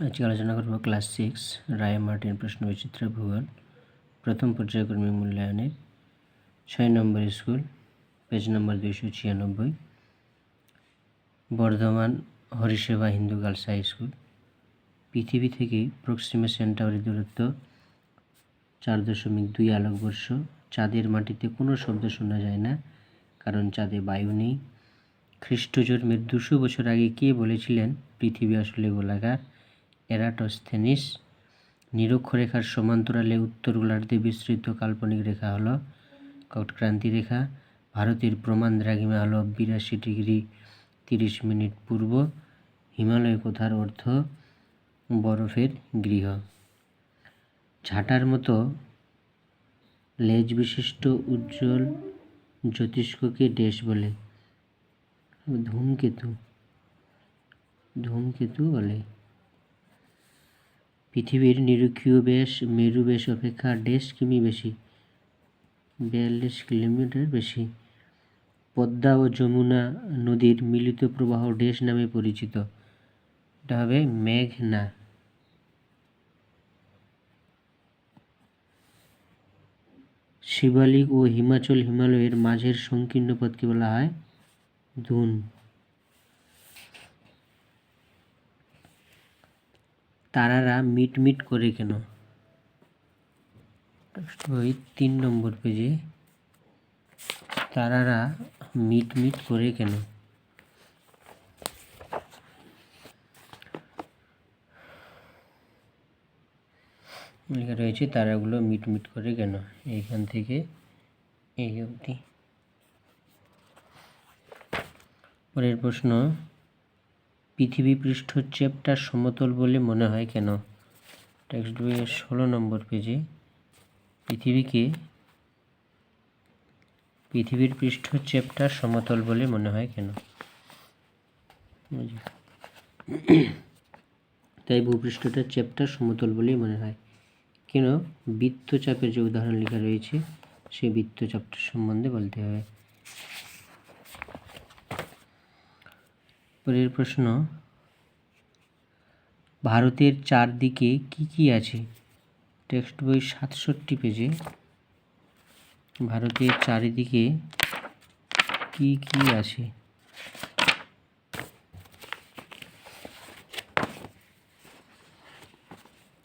আজকে আলোচনা করব ক্লাস 6 রায় মার্টিন প্রশ্নবিচিত্র ভূগোল প্রথম পর্যায়ক্রমিক মূল্যায়নের 6 নম্বর স্কুল, পেজ নম্বর 296, Bardhaman Hariseba Hindu girls high school. পৃথিবী থেকে প্রক্সিমা সেন্টাউরি দূরত্ব 4.2 আলোকবর্ষ। চাঁদের মাটিতে কোনো শব্দ শোনা যায় না, কারণ চাঁদে বায়ু নেই। খ্রিস্টজন্মের 200 বছর আগে কে বলেছিলেন পৃথিবী আসলে গোলাকার? এরাটোস্থেনিস। নিরক্ষরেখার সমান্তরালে উত্তর গোলার্ধে বিস্তৃত কাল্পনিক রেখা হলো উৎক্রান্তি রেখা। ভারতের প্রমাণ দ্রাঘিমা হলো 82 ডিগ্রি 30 মিনিট পূর্ব। হিমালয় কোথার অর্থ বরফের গৃহ। ঝাঁটার মতো লেজ বিশিষ্ট উজ্জ্বল জ্যোতিষ্ককে ড্যাশ বলে? ধূমকেতু বলে। পৃথিবীর নিরক্ষীয় ব্যাস মেরু ব্যাস অপেক্ষা ড্যাশ কিমি বেশি? 42 কিলোমিটার বেশি। পদ্মা ও যমুনা নদীর মিলিত প্রবাহ ড্যাশ নামে পরিচিত? এটা হবে মেঘনা। শিবালিক ও হিমালয়ের মাঝের সংকীর্ণ পথকে বলা হয় ধুন। তারারা মিটমিট করে কেন? ওই 3 নম্বর পেজে তারারা মিটমিট করে কেন? লেখা রয়েছে তারাগুলো মিটমিট করে কেন, এইখান থেকে এই অবধি। পরের প্রশ্ন, পৃথিবী পৃষ্ঠ চ্যাপ্টার সমতল বলে মনে হয় কেন? টেক্সট বইয়ের 16 নম্বর পেজে পৃথিবীর পৃষ্ঠ চ্যাপ্টার সমতল বলে মনে হয় কেন? তাই ভূপৃষ্ঠটা চ্যাপ্টার সমতল বলেই মনে হয় কেন? বৃত্তচাপের যে উদাহরণ লেখা রয়েছে সেই বৃত্তচাপটার সম্বন্ধে বলতে হবে। পরের প্রশ্ন, ভারতের চারদিকে কি কি আছে? টেক্সট বই 67 পেজে ভারতের চারিদিকে কি কি আছে?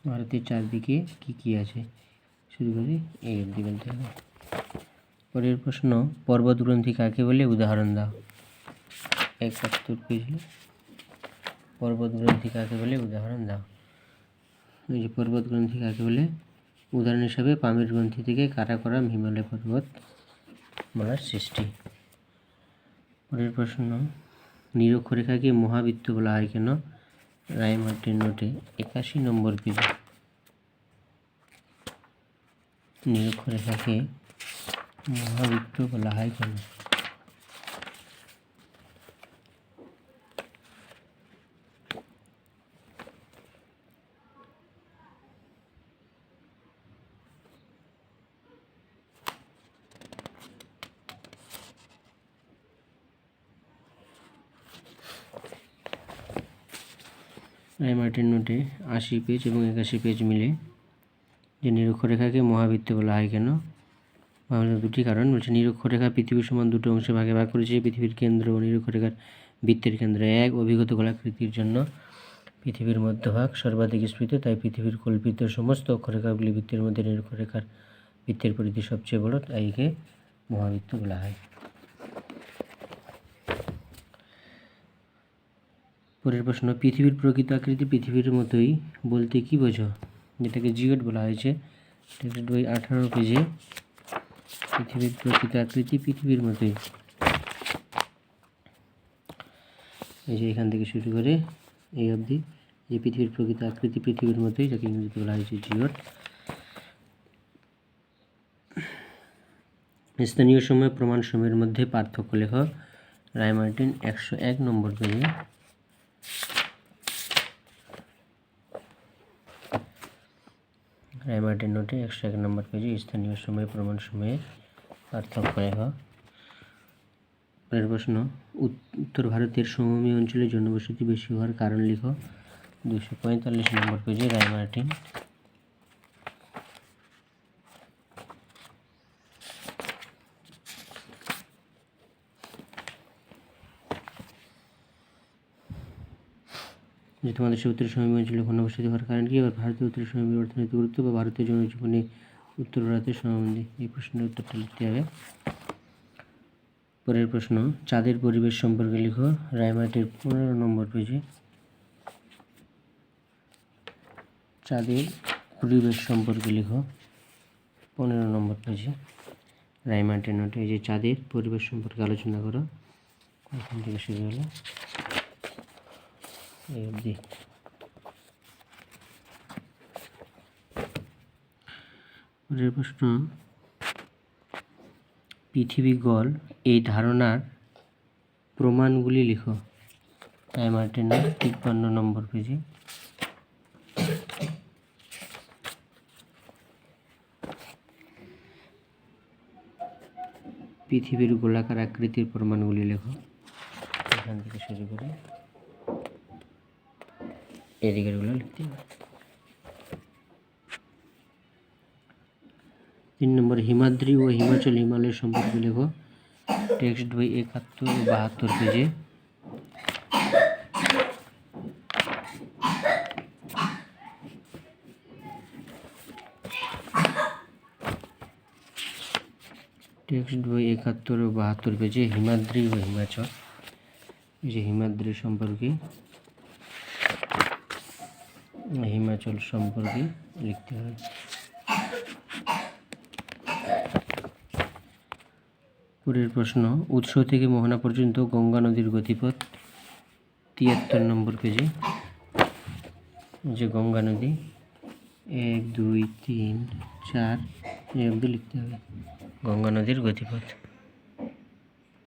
ভারতের চারদিকে কি কি আছে শুরু করে এই অবধি বলতে হবে। পরের প্রশ্ন, পর্বতগ্রন্থি কাকে বলে? উদাহরণ দাও। 71 পেজে পর্বতগ্রন্থি কাকে বলে? উদাহরণ দাও। এই যে পর্বতগ্রন্থি কাকে বলে, উদাহরণ হিসাবে পামির গ্রন্থি থেকে কারাকোরাম হিমালয় পর্বত বলার সৃষ্টি। পরের প্রশ্ন, নিরক্ষরেখাকে মহাবৃত্ত বলা হয় কেন? রায় মার্টিন নোটে 81 নম্বর পেজে নিরক্ষরেখাকে মহাবৃত্ত বলা হয় কেন? রায় মার্টিন নোটে 80 পেজ এবং 81 পেজ মিলে যে নিরক্ষরেখাকে মহাবৃত্ত বলা হয় কেন? দুটি কারণ বলছে। নিরক্ষরেখা পৃথিবীর সমান দুটো অংশে ভাগে ভাগ করেছে। পৃথিবীর কেন্দ্র ও নিরক্ষরেখার বৃত্তের কেন্দ্র এক। অভিগত গোলাকৃতির জন্য পৃথিবীর মধ্যভাগ সর্বাধিক স্ফীত, তাই পৃথিবীর কল্পিত সমস্ত অক্ষরেখাগুলি বৃত্তের মধ্যে নিরক্ষরেখার বৃত্তের পরিধি সবচেয়ে বড়, তাই একে মহাবৃত্ত বলা হয়। পরের প্রশ্ন, পৃথিবীর প্রকৃত আকৃতি পৃথিবীর মতোই বলতে কি বোঝো? যেটাকে জিওড বলা হয়েছে। টেক্সট বই 18 পেজে পৃথিবীর প্রকৃত আকৃতি পৃথিবীর মতোই, এই যে এখান থেকে শুরু করে এই অবধি যে পৃথিবীর প্রকৃত আকৃতি পৃথিবীর মতোই, যাকে ইংরেজিতে বলা হয়েছে জিওড। স্থানীয় সময় প্রমাণ সময়ের মধ্যে পার্থক্য লেখ। রায় মার্টিন 101 নম্বর পেজে রায় মার্টিন নোটে 101 নম্বর পেজে স্থানীয় সময় প্রমাণ সময়ে পার্থক্য লেখ। পরের প্রশ্ন, উত্তর ভারতের সমভূমি অঞ্চলে জনবসতি বেশি হওয়ার কারণ লিখো। 245 নম্বর পেজে রায়মার্টিন। যে তোমাদের সে উত্তর সময় অঞ্চলে ঘনবসতি হওয়ার কারণ কি? আবার ভারতীয় উত্তর সময় অর্থনৈতিক গুরুত্ব বা ভারতীয় জনজীবনে উত্তর ভারতের সম্বন্ধে। এই প্রশ্নের উত্তরটা লিখতে হবে। পরের প্রশ্ন, চাঁদের পরিবেশ সম্পর্কে লিখো। রায়মার্টিনের 15 নম্বর পেজে চাঁদের পরিবেশ সম্পর্কে লিখো। 15 নম্বর পেজে রায়মার্টিন নোটে এই যে চাঁদের পরিবেশ সম্পর্কে আলোচনা করো। এখান থেকে শুরু হলো এই অবধি। পরের প্রশ্ন, পৃথিবী গোল এই ধারণার প্রমাণগুলি লিখো। রায়মার্টিনের 53 নম্বর পেজে। পৃথিবীর গোলাকার আকৃতির প্রমাণগুলি লেখো। এখান থেকে শুরু করে এদিকেরগুলো লিখতে হবে। 3 নম্বর, হিমাদ্রি ও হিমাচল হিমালয় সম্পর্কে লেখো। টেক্সট বই 71 ও 72 পেজে। টেক্সট বই 71 ও 72 পেজে হিমাদ্রি ও হিমাচল, এই যে হিমাদ্রি সম্পর্কে হিমাচল সম্পর্কে লিখতে হবে। পরের প্রশ্ন, উৎস থেকে মোহনা পর্যন্ত গঙ্গা নদীর গতিপথ। 73 নম্বর পেজে যে গঙ্গা নদী 1 2 3 4 এই অবধি লিখতে হবে গঙ্গা নদীর গতিপথ।